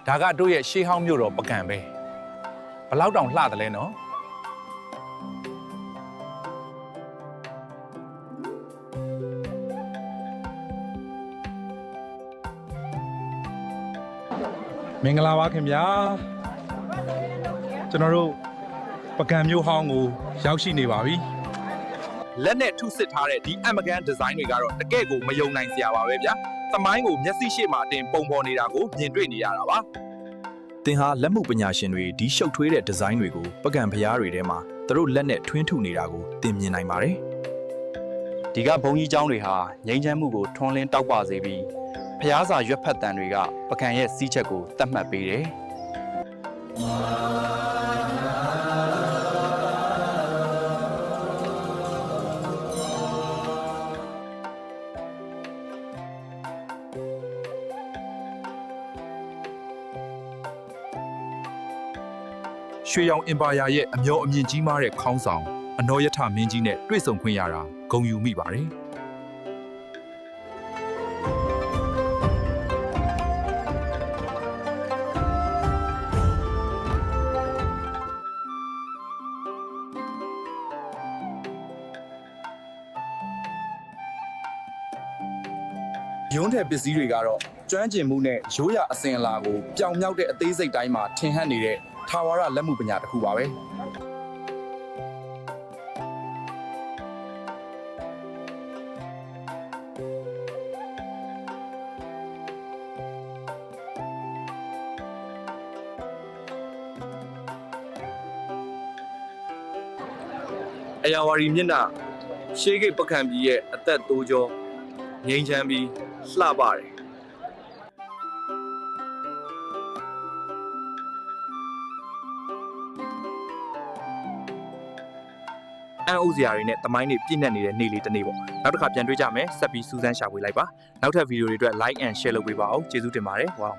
ဒါကတို့ရဲ့ရှေးဟောင်းမြို့တော်ပကံပဲဘလောက်တောင်လှတယ်လဲနော်မင်္ဂလာပါခင်ဗျာကျွန်တော်တို့ပကံမြို့ဟောင်းကိုရောက်ရှိနေပါပြီလက်နဲ့ထုစစ်ထားတဲ့ဒီအမကန်ဒီဇိုင်းတွေကတော့တကယ့်ကိုမယုံနိုင်စရာပါပဲဗျာသမိုင်းကိုမျက်စိရှိမှအတင်ပုံပေါ်နေတာကိုမြင်တွေ့နေရတာပါသင်ဟာလက်မှုပညာရှင်တွေဒီရှုပ်ထွေးတဲ့ဒီဇိုင်းတွေကိုပကံဖျားတွေထဲမှာသူတို့လက်နဲ့ထွင်းထုနေတာကိုသင်မြင်နိုင်ပါတယ်ဒီကဘုံကြီးကျောင်းတွေဟာငြိမ်းချမ်းမှုကိုထွန်းလင်းတောက်ပစေပြီးဖျားစာရွက်ဖတ်တန်တွေကပကံရဲ့စီးချက်ကိုသတ်မှတ်ပေးတယ်ရွှေရောင်အင်ပါယာရဲ့အမျော်အမြင်ကြီးမားတဲ့ခေါင်းဆောင်အနော်ရထမင်းကြီးနဲ့တွေ့ဆုံခွင့်ရတာဂုဏ်ယူမိပါတယ်ရုံးတဲ့ပစ္စည်းတွေကတော့ကျွမ်းကျင်မှုနဲ့ရိုးရာအစဉ်အလာကိုပြောင်မြောက်တဲ့အသေးစိတ်တိုင်းမှာထင်ဟပ်နေတဲ့ထာဝရလက်မှုပညာတစ်ခုပါပဲအရာဝတီမျက်နှာရှေးဂိတ်ပကံပြည်ရဲ့အသက်တိုးကျော်ငြိမ်းချမ်းပြီးလှပတယ်အံ့ဩစရာတွေနဲ့သမိုင်းတွေပြည့်နှက်နေတဲ့နေ့လေးတစ်နေ့ပေါ့နောက်တစ်ခါပြန်တွေ့ကြမယ်ဆက်ပြီးစူးစမ်းရှာဖွေလိုက်ပါနောက်ထပ်ဗီဒီယိုတွေအတွက် like and share လုပ်ပေးပါဦးကျေးဇူးတင်ပါတယ်ဝေါ